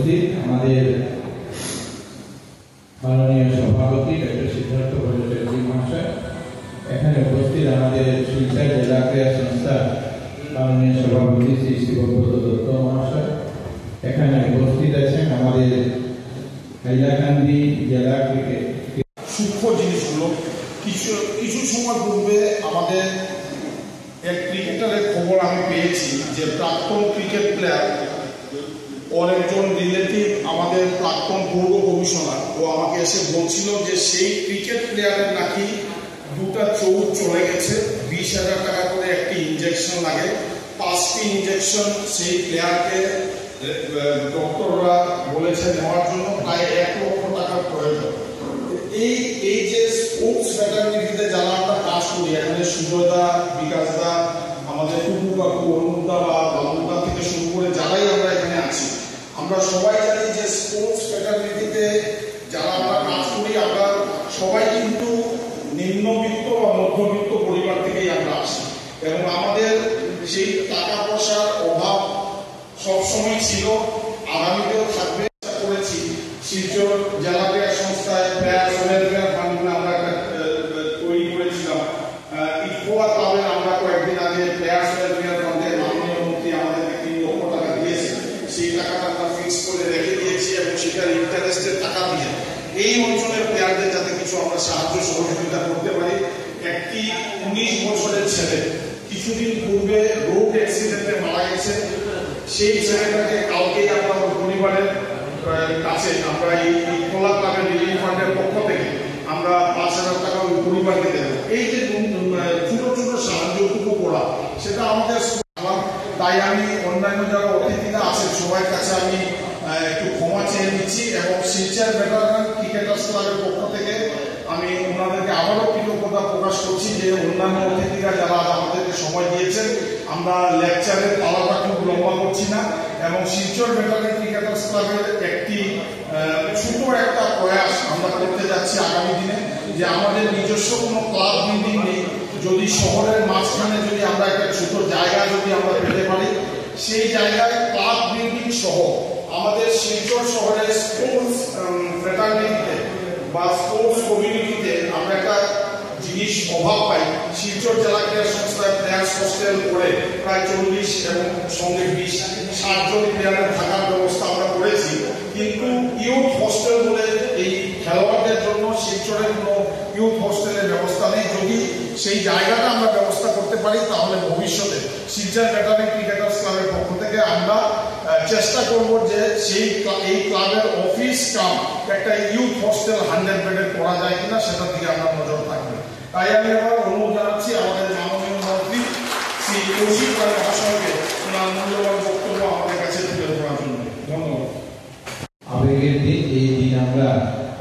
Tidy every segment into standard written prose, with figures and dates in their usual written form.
উপস্থিত আমাদের মাননীয় সভাপতি ডক্টর সিদ্ধার্থ ভট্টাচার্য মহাশয়, এখানে উপস্থিত আমাদের শিলচর জেলা ক্রীড়া সংস্থা মাননীয় সভাপতি শ্রী শিবব্রত দত্ত মহাশয়, এখানে উপস্থিত আছেন আমাদের হাইলাকান্দি জেলা ক্রিকেট সূক্ষ্ম জিনিসগুলো। কিছু সময় পূর্বে আমাদের এক ক্রিকেটারের খবর আমি পেয়েছি যে প্রাক্তন ক্রিকেট প্লেয়ার ওর একজন রিলেটিভ আমাদের প্রাক্তন পৌর কমিশনার, ও আমাকে এসে বলছিল যে সেই ক্রিকেট প্লেয়ারের নাকি দুটা চোখ চলে গেছে, 20,000 টাকা করে একটি ইনজেকশন লাগে, 5টি ইনজেকশন সেই প্লেয়ারকে ডক্টররা বলেছে নেওয়ার জন্য প্রায় 1 লক্ষ টাকার প্রয়োজন। এই যে স্পোর্টস ফ্র্যাটার্নিটিতে যারা আমরা কাজ করি, এখানে সুজয়দা, বিকাশদা, আমাদের টুকু কাকু, অনুদা বা বাবুদা থেকে শুরু করে যারাই আমরা এখানে আছি, আমরা সবাই জানি যে স্পোর্টস ফ্র্যাটার্নিটিতে যারা আমরা কাজ করি, আমরা সবাই কিন্তু নিম্নবিত্ত বা মধ্যবিত্ত পরিবার থেকেই আমরা আসি, এবং আমাদের সেই টাকা পয়সার অভাব সবসময় ছিল, আগামীতেও থাকবে। করেছি শিলচর জেলা ক্রীড়া সংস্থায় প্লেয়ার্স ওয়েলফেয়ার ফান্ড আমরা তৈরি করেছিলাম। ইফোয়া ক্লাবের আমরা কয়েকদিন আগে প্লেয়ার্স ওয়েলফেয়ার ফান্ডের মাননীয় মন্ত্রী আমাদেরকে 3 লক্ষ টাকা দিয়েছে, সেই টাকাটা আমরা ফিক্স করে রেখে দিয়েছি, এবং সেটার ইন্টারেস্টের টাকা দিয়ে এই অঞ্চলের প্লেয়ারদের যাতে কিছু আমরা সাহায্য সহযোগিতা করতে পারি। একটি 19 বছরের ছেলে কিছুদিন পূর্বে রোড অ্যাক্সিডেন্টে মারা গেছে, সেই ছেলেটাকে কালকেই আমরা পরিবারের কাছে আমরা এই খোলা ক্লাবের রিলিফ ফান্ডের পক্ষ থেকে আমরা 5,000 টাকা ওই পরিবারকে দেব। এই যে ছোট ছোট সাহায্যটুকু করা, সেটা আমাদের, তাই আমি অন্যান্য যারা অতিথিরা আছেন সবার কাছে আমি একটু ক্ষমা চেয়ে নিচ্ছি, এবং শিলচর ভেটারান ক্রিকেটার্স ক্লাবের পক্ষ থেকে আমি ওনাদেরকে আবারও কৃতজ্ঞতা প্রকাশ করছি যে অন্যান্য অতিথিরা যারা আমাদেরকে সময় দিয়েছেন। আমরা লেকচারের পালাটা খুব লম্বা করছি না, এবং শিলচর ভেটারান ক্রিকেটার্স ক্লাবের একটি ছোট একটা প্রয়াস আমরা করতে যাচ্ছি আগামী দিনে, যে আমাদের নিজস্ব কোনো ক্লাব বিল্ডিং নেই, যদি শহরের মাঝখানে যদি আমরা একটা ছোট জায়গা যদি আমরা পেতে পারি, সেই জায়গায় ক্লাব বিল্ডিং সহ আমাদের শিলচর শহরের স্পোর্টস ফ্র্যাটার্নিটিতে বা স্পোর্টস কমিউনিটিতে আমরা একটা জিনিস অভাব পাই। শিলচর জেলা ক্রীড়া সংস্থায় প্লেয়ার্স হোস্টেল করে প্রায় 40 এবং সঙ্গে 20-60 জন প্লেয়ারের থাকার ব্যবস্থা আমরা করেছি, কিন্তু ইউথ হোস্টেল বলে এই খেলোয়াড়দের জন্য শিলচরের কোনো ইউথ হোস্টেলের ব্যবস্থা নেই। যদি সেই জায়গাটা আমরা ব্যবস্থা করতে পারি, তাহলে ভবিষ্যতে শিলচর ভেটারান ক্রিকেটার্স ক্লাবের পক্ষ থেকে আমরা চেষ্টা করব যে এই ক্লাবের অফিস কাম একটা ইউথ হোস্টেল 100 বেডের করা যায় কিনা, সেটার দিকে আমরা নজর থাকবে। তাই আমি আবার অনুরোধ জানাচ্ছি আমাদের মাননীয় মন্ত্রী শ্রী কৌশিক রায় মহাশয়কে ওনার মূল্যবান বক্তব্য আমাদের কাছে তুলে ধরার জন্য। ধন্যবাদ। আবেগের দিন, এই দিন আমরা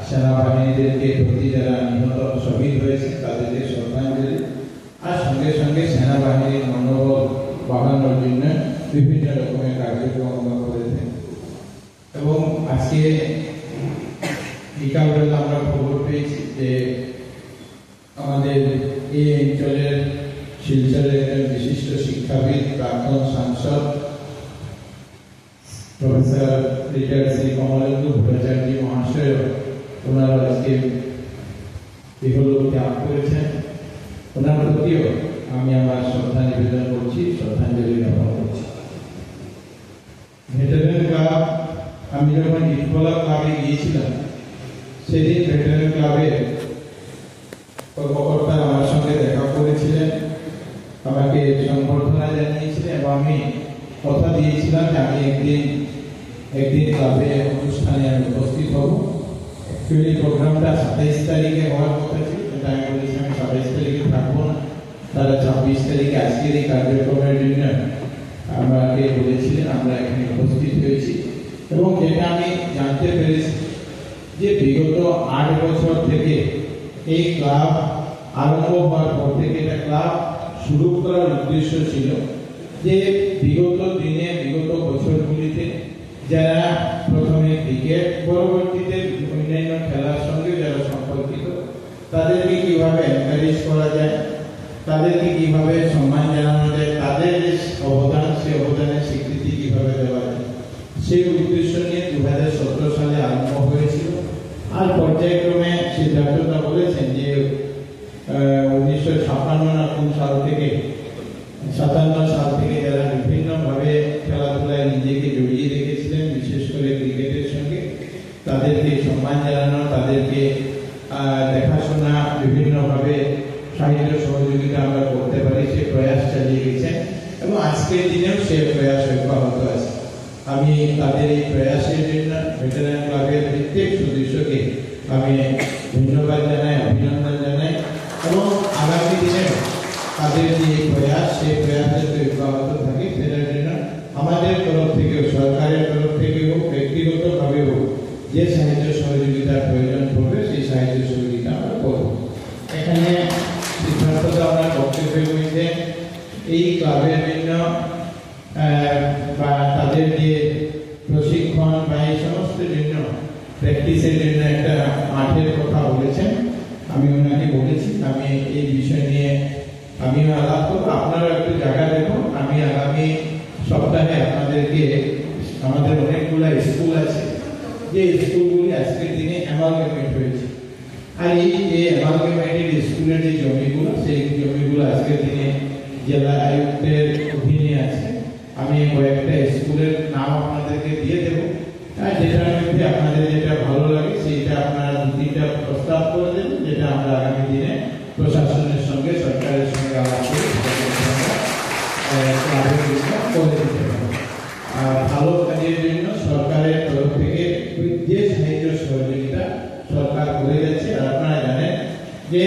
সেনাবাহিনীদেরকে প্রতি যারা নিহত শহীদ হয়েছে তাদেরকে শ্রদ্ধাঞ্জলি, আর সঙ্গে সঙ্গে সেনাবাহিনীর মনোবল বাড়ানোর জন্য বিভিন্ন রকমের কার্যক্রম আমরা করে থাকি। এবং আজকে বিকালবেলা আমরা খবর পেয়েছি যে আমাদের এই অঞ্চলের শিলচরের একজন বিশিষ্ট শিক্ষাবিদ, প্রাক্তন সাংসদ প্রফেসর রিটায়ার্ড শ্রী কমলেন্দু ভট্টাচার্য মহাশয়, ওনারা আজকে ইহলোক ত্যাগ করেছেন। ওনার প্রতিও আমি আমার শ্রদ্ধা নিবেদন করছি, শ্রদ্ধাঞ্জলি জ্ঞাপন করছি। ভেটারান ক্লাব, আমি যখন ইটখোলা ক্লাবে গিয়েছিলাম, সেদিন ভেটারান ক্লাবের কর্মকর্তা আমার সঙ্গে দেখা করেছিলেন, আমাকে সংবর্ধনা জানিয়েছিলেন, এবং আমি কথা দিয়েছিলাম যে আমি একদিন ক্লাবে অনুষ্ঠানে আমি উপস্থিত হব। অ্যাকচুয়ালি প্রোগ্রামটা 27 তারিখে হওয়ার কথা ছিল, কিন্তু আমি বলেছি আমি 27 তারিখে থাকবো না। তারা 26 তারিখে আজকের এই কার্যক্রমের জন্য আমাকে বলেছিলেন, আমরা এখানে উপস্থিত হয়েছি। এবং যেটা আমি জানতে পেরেছি যে বিগত 8 বছর থেকে এই ক্লাব আরম্ভ হওয়ার পর থেকে এটা ক্লাব শুরু করার উদ্দেশ্য ছিল যে বিগত দিনে, বিগত বছরগুলিতে যারা প্রথমে ক্রিকেট, পরবর্তীতে অন্যান্য খেলার সঙ্গে যারা সম্পর্কিত, তাদেরকে কিভাবে এনকারেজ করা যায়, তাদেরকে কিভাবে সম্মান জানানো যায়, তাদের যে অবদান, সেই অবদানের স্বীকৃতি কিভাবে দেওয়া যায়, সেই উদ্দেশ্য নিয়ে 2000 তাদেরকে সম্মান জানানো, তাদেরকে দেখাশোনা, বিভিন্নভাবে সাহিত্য সহযোগিতা আমরা করতে পারি সে প্রয়াস চালিয়ে গেছেন এবং আজকের দিনেও সে প্রয়াস অব্যাহত আছে। আমি তাদের এই প্রয়াসের জন্য ভেটেরান ক্লাবের প্রত্যেক সদস্যকে আমি ধন্যবাদ জানাই, অভিনন্দন জানাই এবং আগামী দিনে তাদের যে প্রয়াস সেই প্রয়াসের অব্যাহত থাকে সেটার জন্য আমাদের তরফ থেকেও, সরকারের তরফ থেকে হোক, ব্যক্তিগতভাবে হোক, যে সাহায্য সহযোগিতার প্রয়োজন পড়বে সেই সাহায্য সহযোগিতা আমরা করব। এখানে সিদ্ধান্ত আমরা বক্তব্যের মধ্যে এই ক্লাবের জন্য বা তাদের যে প্রশিক্ষণ বা এই সমস্ত জন্য প্র্যাকটিসের জন্য একটা মাঠের কথা বলেছেন। আমি ওনাকে বলেছি আমি এই বিষয় নিয়ে আমিও আলাপ করবো, আপনারা একটু জায়গা দেখুন। আমি আগামী সপ্তাহে আপনাদেরকে, আমাদের অনেকগুলো স্কুল আছে যে স্কুলগুলি আজকের দিনে অ্যামালগামেট হয়েছে, আর এই যে অ্যামালগামেটেড স্কুলের যে জমিগুলো, সেই জমিগুলো আজকের দিনে জেলা আয়ুক্তের অধীনে আছে। আমি কয়েকটা স্কুলের নাম আপনাদেরকে দিয়ে দেব, আর যেটার মধ্যে আপনাদের যেটা ভালো লাগে সেইটা আপনারা দুটিটা প্রস্তাব করে দেবেন, যেটা আমরা আগামী দিনে প্রশাসনের সঙ্গে, সরকারের সঙ্গে আলাপ করে দিতে পারবো। আর ভালো কাজের জন্য সরকারের তরফ থেকে যে সাহায্য সহযোগিতা সরকার করে যাচ্ছে, আর আপনারা জানেন যে